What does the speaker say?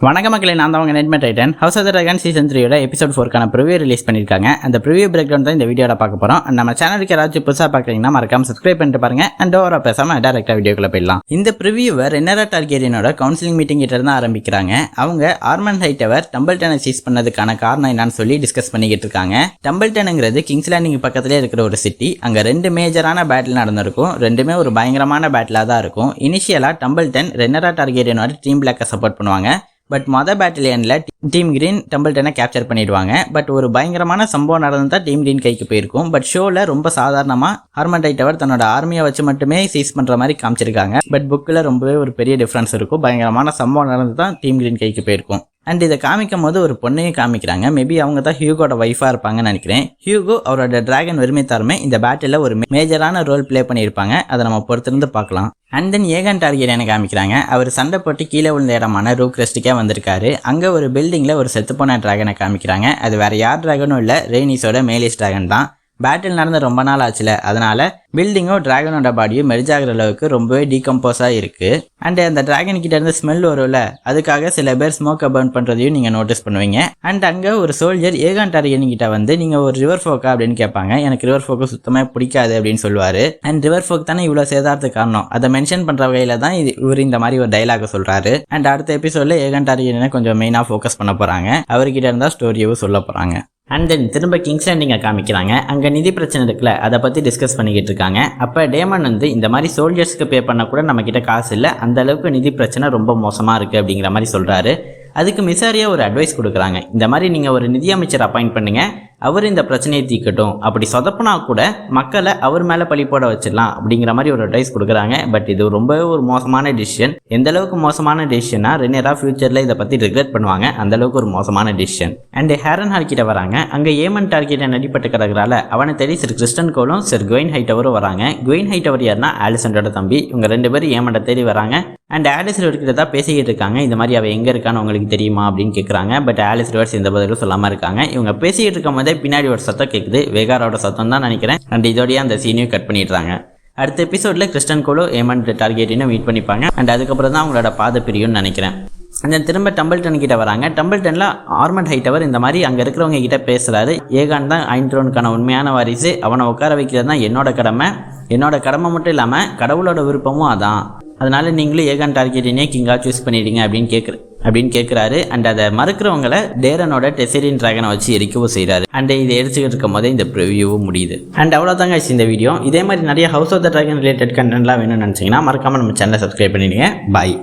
வணக்க மக்களே, நான் தான் அவங்க நெட்மெட் ரைட்டன். House of the Dragon season 3யோட எபிசோட் 4க்கான ப்ரிவியூ ரிலீஸ் பண்ணியிருக்காங்க. அந்த ப்ரிவியூ பிரேக் டவுன் தான் இந்த வீடியோவில் பார்க்க போகிறோம். நம்ம சேனலுக்கு யாராச்சும் புதுசாக பார்க்குறீங்கன்னா மறக்காம சப்ஸ்கிரைப் பண்ணிட்டு பாருங்க. அண்ட் ஓவரா பேசாமல் டேரெக்டாக வீடியோக்குள்ள போயிடலாம். இந்த ப்ரிவியூவை ரென்னரா டார்கேரியனோட கவுன்சிலிங் மீட்டிங் கிட்ட இருந்து ஆரம்பிக்கிறாங்க. அவங்க ஆர்மண்ட் ஹைட்டவர் டம்பிள்டனை சீஸ் பண்ணதுக்கான காரணம் என்னன்னு சொல்லி டிஸ்கஸ் பண்ணிக்கிட்டு இருக்காங்க. டம்பிள்டனுங்கிறது கிங்ஸ் லேண்டிங் பக்கத்திலே இருக்கிற ஒரு சிட்டி. அங்கே 2 மேஜரான பேட்டில் நடந்திருக்கும். ரெண்டுமே ஒரு பயங்கரமான பேட்டிலாக தான் இருக்கும். இனிஷியலாக டம்பிள்டன் ரென்னரா டார்கேரியனோட டீம் பிளாக்கை சப்போர்ட் பண்ணுவாங்க. பட் பேட்டலியனில் டீம் கிரீன் டம்பிள்டனை கேப்சர் பண்ணிடுவாங்க. பட் ஒரு பயங்கரமான சம்பவம் நடந்து தான் டீம் கிரீன் கைக்கு போயிருக்கும். பட் ஷோவில் ரொம்ப சாதாரணமாக ஆர்மண்ட் ஹைட்டவர் தன்னோட ஆர்மியை வச்சு மட்டுமே சீஸ் பண்ணுற மாதிரி காமிச்சிருக்காங்க. பட் புக்கில் ரொம்பவே ஒரு பெரிய டிஃப்ரென்ஸ் இருக்கும். பயங்கரமான சம்பவம் நடந்து தான் டீம் கிரீன் கைக்கு போயிருக்கும். அண்ட் இதை காமிக்கும் போது ஒரு பொண்ணையும் காமிக்கிறாங்க. மேபி அவங்க தான் ஹியூகோட ஒய்ஃபாக இருப்பாங்கன்னு நினைக்கிறேன். ஹியூகோ அவரோட டிராகன் வெறுமைத்தாருமே இந்த பேட்டில் ஒரு மேஜரான ரோல் பிளே பண்ணியிருப்பாங்க. அதை நம்ம பொறுத்திருந்து பார்க்கலாம். அண்ட் தென் ஏகன் டார்கேரியனை காமிக்கிறாங்க. அவர் சண்டை போட்டு கீழே விழுந்த இடமான ரூக் ரெஸ்ட்டுக்கே வந்திருக்காரு. அங்கே ஒரு பில்டிங்கில் ஒரு செத்துப்போன டிராகனை காமிக்கிறாங்க. அது வேற யார் டிராகனும் இல்லை, ரெய்னிஸோட மேலிஸ் டிராகன் தான். பேட்டில் நடந்த ரொம்ப நாள் ஆச்சுல, அதனால பில்டிங்கும் டிராகனோட பாடியும் மெர்ஜ் ஆகிற அளவுக்கு ரொம்பவே டீகம்போஸாக இருக்கு. அண்ட் அந்த டிராகன் கிட்ட இருந்து ஸ்மெல் வரும்ல, அதுக்காக சில பேர் ஸ்மோக்கை பர்ன் பண்ணுறதையும் நீங்கள் நோட்டீஸ் பண்ணுவீங்க. அண்ட் அங்கே ஒரு சோல்ஜர் ஏகன் டார்கேரியன் கிட்ட வந்து நீங்கள் ஒரு ரிவர் ஃபோக்கா அப்படின்னு கேட்பாங்க. எனக்கு ரிவர் ஃபோக்கு சுத்தமாக பிடிக்காது அப்படின்னு சொல்லுவார். அண்ட் ரிவர் ஃபோக் தானே இவ்வளோ சேதாரத்துக்கு காரணம், அதை மென்ஷன் பண்ணுற வகையில் தான் இவர் இந்த மாதிரி ஒரு டைலாக சொல்கிறாரு. அண்ட் அடுத்த எபிசோடில் ஏகன் டார்கேரியனை கொஞ்சம் மெயினாக ஃபோக்கஸ் பண்ண போகிறாங்க. அவர்கிட்ட இருந்தால் ஸ்டோரியவும் சொல்ல போகிறாங்க. அண்ட் தென் திரும்ப கிங்ஸ் லேண்டிங்கை காமிக்கிறாங்க. அங்கே நிதி பிரச்சனை இருக்குல்ல, அதை பற்றி டிஸ்கஸ் பண்ணிக்கிட்டு இருக்காங்க. அப்போ டேமன் வந்து இந்த மாதிரி சோல்ஜர்ஸ்க்கு பே பண்ண கூட நம்மக்கிட்ட காசு இல்லை, அந்த அளவுக்கு நிதி பிரச்சனை ரொம்ப மோசமாக இருக்குது அப்படிங்கிற மாதிரி சொல்கிறாரு. அதுக்கு மிசாரியா ஒரு அட்வைஸ் கொடுக்குறாங்க. இந்த மாதிரி நீங்கள் ஒரு நிதியமைச்சர் அப்பாயிண்ட் பண்ணுங்க, அவர் இந்த பிரச்சனையை தீர்க்கட்டும். அப்படி சொதப்பினா கூட மக்களை அவர் மேலே பழி போட வச்சிடலாம் அப்படிங்கிற மாதிரி ஒரு அட்வைஸ் கொடுக்குறாங்க. பட் இது ரொம்பவே ஒரு மோசமான டிசிஷன். எந்த அளவுக்கு மோசமான டிசிஷனா, ரென்னரா ஃபியூச்சரில் இதை பற்றி ரிக்ரெட் பண்ணுவாங்க. அந்த அளவுக்கு ஒரு மோசமான டிசிஷன். அண்ட் ஹேரன் ஹால் கிட்ட வராங்க. அங்கே ஏமன் டார்கெட்டை நடிப்பட்டு கிடக்குறால, அவனை தேடி சர் கிறிஸ்டன் கோலும் சர் குவெயின் ஹைட்டவரும் வராங்க. குவெயின் ஹைட்டவர் யாருன்னா ஆலிசண்டோட தம்பி. இவங்க 2 பேரும் ஏமனை தேடி வராங்க. அண்ட் ஆலிஸ் ரிவர்கிட்ட தான் பேசிக்கிட்டு இருக்காங்க. இந்த மாதிரி அவள் எங்கே இருக்கான்னு உங்களுக்கு தெரியுமா அப்படின்னு கேட்குறாங்க. பட் ஆலிஸ் ரிவர்ஸ் எந்த பதிலும் சொல்லாமல் இருக்காங்க. இவங்க பேசிக்கிட்டு இருக்கும் போதே பின்னாடி ஒரு சத்தம் கேட்குது. வேகாரோட சத்தம் தான் நினைக்கிறேன். அண்ட் இதோடய அந்த சீனையும் கட் பண்ணிடுறாங்க. அடுத்த எபிசோடில் கிறிஸ்டன் கோலோ ஏமன் டார்கெட்டையும் மீட் பண்ணிப்பாங்க. அண்ட் அதுக்கப்புறம் தான் அவங்களோட பாத பிரியும்னு நினைக்கிறேன். அந்த திரும்ப டம்பிள்டன் கிட்ட வராங்க. டம்பிள்டனில் ஆர்மண்ட் ஹைட்டவர் இந்த மாதிரி அங்கே இருக்கிறவங்க கிட்ட பேசுகிறாரு. ஏகான் தான் அயர்ன் த்ரோனுக்கான உண்மையான வாரிசு, அவனை உட்கார வைக்கிறது தான் என்னோட கடமை மட்டும் இல்லாமல் கடவுளோட விருப்பமும் அதான். அதனால நீங்களும் ஏகான் டார்கெட்டினே கிங்காக சூஸ் பண்ணிடுங்க அப்படின்னு கேட்குறாரு. அண்ட் அதை மறுக்கிறவங்களை டேரனோட டெசரின் டிராகனை வச்சு எரிக்கவும் செய்கிறாரு. அண்ட் இதை எரிச்சுக்கிட்டு இருக்கும் போதே இந்த ப்ரிவியூவும் முடியுது. அண்ட் அவ்வளோதாங்க இந்த வீடியோ. இதே மாதிரி நிறைய House of the Dragon related கண்டென்ட்லாம் வேணும்னு நினச்சிங்கன்னா மறக்காமல் நம்ம சேனலை சப்ஸ்கிரைப் பண்ணிடுங்க. பாய்.